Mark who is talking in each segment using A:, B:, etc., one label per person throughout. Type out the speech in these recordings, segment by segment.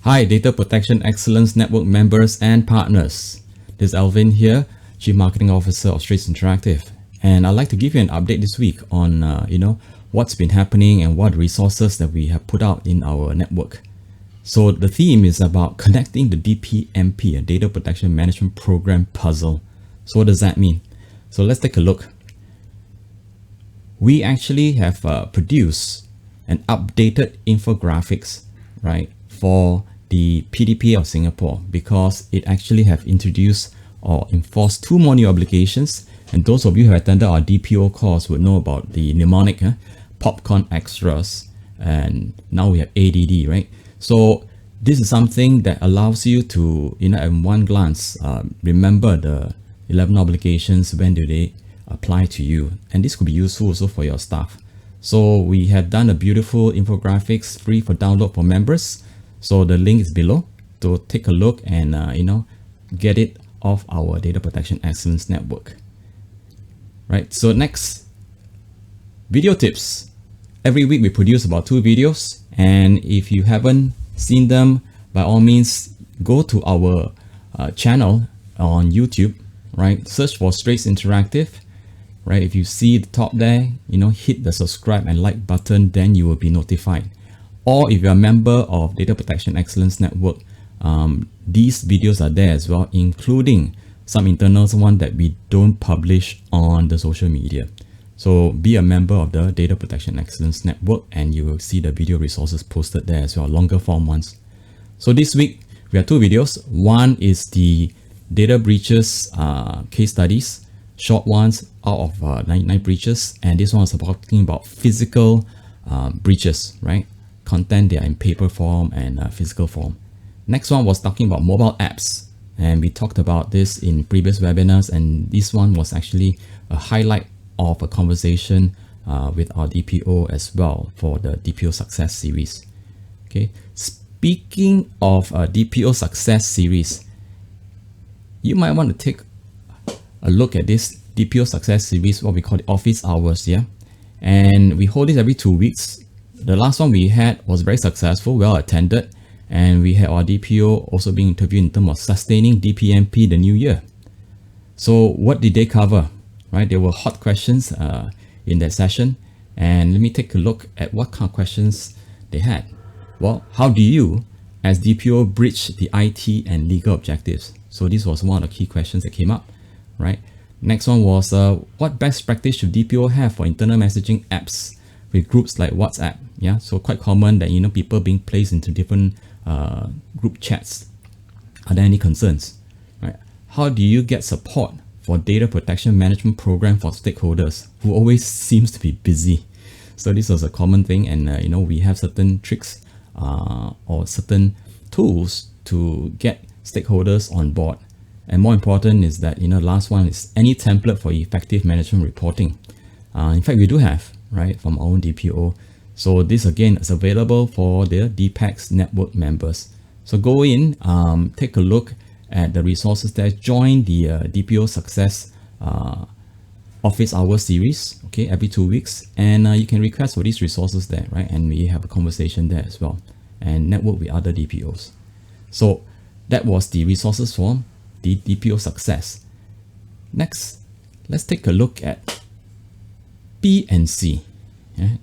A: Hi, Data Protection Excellence Network members and partners. This is Alvin here, Chief Marketing Officer of Straits Interactive. And I'd like to give you an update this week on, what's been happening and what resources that we have put out in our network. So the theme is about connecting the DPMP, a Data Protection Management Program puzzle. So what does that mean? So let's take a look. We actually have produced an updated infographics, right, for the PDPA of Singapore, because it actually have introduced or enforced two more new obligations. And those of you who attended our DPO course would know about the mnemonic POPCON Extras, and now we have ADD, right? So this is something that allows you to, in one glance, remember the 11 obligations, when do they apply to you, and this could be useful also for your staff. So we have done a beautiful infographics free for download for members. So the link is below to take a look and get it off our Data Protection Excellence Network. Right. So next, video tips. Every week we produce about 2 videos, and if you haven't seen them, by all means go to our channel on YouTube. Right. Search for Straits Interactive. Right. If you see the top there, hit the subscribe and like button, then you will be notified. Or if you're a member of Data Protection Excellence Network, these videos are there as well, including some internal one that we don't publish on the social media. So be a member of the Data Protection Excellence Network and you will see the video resources posted there as well, longer form ones. So this week we have 2 videos. One is the data breaches case studies, short ones out of 99 breaches, and this one is talking about physical breaches, right? Content, they are in paper form and physical form. Next one was talking about mobile apps, and we talked about this in previous webinars, and this one was actually a highlight of a conversation with our DPO as well for the DPO Success Series. Okay, speaking of a DPO Success Series, you might want to take a look at this DPO Success Series, what we call the office hours, yeah? And we hold this every 2 weeks. The last one we had was very successful, well attended, and we had our DPO also being interviewed in terms of sustaining DPMP the new year. So what did they cover? Right, there were hot questions in that session, and let me take a look at what kind of questions they had. Well, how do you as DPO bridge the IT and legal objectives? So this was one of the key questions that came up, right? Next one was what best practice should DPO have for internal messaging apps with groups like WhatsApp? Yeah, so quite common that people being placed into different group chats. Are there any concerns? Right? How do you get support for data protection management program for stakeholders who always seems to be busy? So this was a common thing, and we have certain tricks or certain tools to get stakeholders on board. And more important is that last one is any template for effective management reporting. In fact, we do have, right, from our own DPO. So this again is available for the DPEX network members. So go in, take a look at the resources there, join the DPO Success Office Hour series, okay, every 2 weeks, and you can request for these resources there, right? And we have a conversation there as well, and network with other DPOs. So that was the resources for the DPO Success. Next, let's take a look at P&C.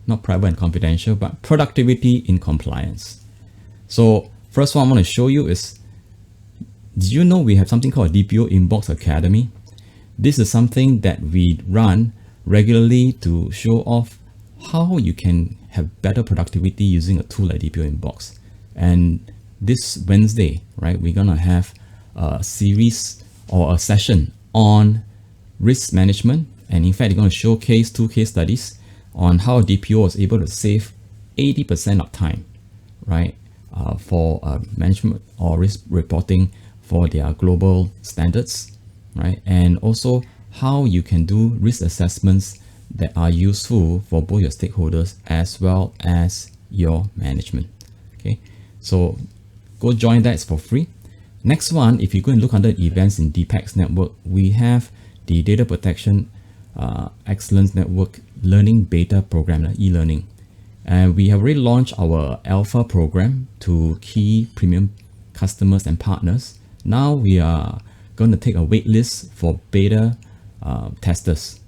A: Not private and confidential, but productivity in compliance. So first one I want to show you is, did you know we have something called DPOinBOX Academy? This is something that we run regularly to show off how you can have better productivity using a tool like DPOinBOX. And this Wednesday, right, we're gonna have a series or a session on risk management, and in fact, they're going to showcase 2 case studies on how DPO was able to save 80% of time, right, for management or risk reporting for their global standards, right? And also how you can do risk assessments that are useful for both your stakeholders as well as your management. Okay, so go join that, it's for free. Next one, if you go and look under events in DPEX network, we have the Data Protection Excellence Network Learning Beta Program, e-learning. And we have already launched our alpha program to key premium customers and partners. Now we are going to take a wait list for beta testers.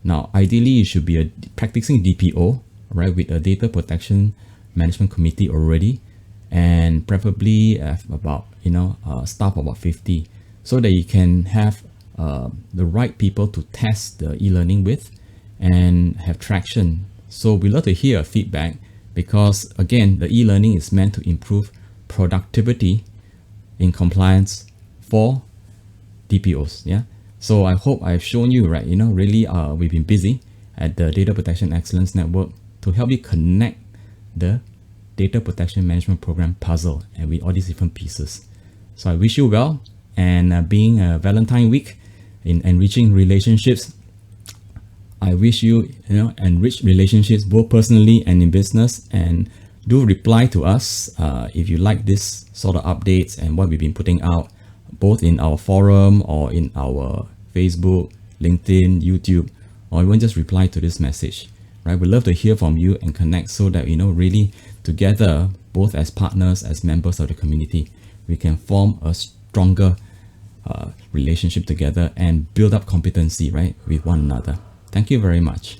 A: Now, ideally, you should be practicing DPO, right, with a data protection management committee already, and preferably have about, staff about 50, so that you can have the right people to test the e-learning with and have traction. So we love to hear your feedback, because again, the e-learning is meant to improve productivity in compliance for DPOs. Yeah. So I hope I've shown you, right, really we've been busy at the Data Protection Excellence Network to help you connect the Data Protection Management Program puzzle and with all these different pieces. So I wish you well, and being a Valentine week in enriching relationships, I wish you, enrich relationships both personally and in business. And do reply to us if you like this sort of updates and what we've been putting out, both in our forum or in our Facebook, LinkedIn, YouTube, or even just reply to this message. Right? We'd love to hear from you and connect, so that really together, both as partners, as members of the community, we can form a stronger relationship together and build up competency, right, with one another. Thank you very much.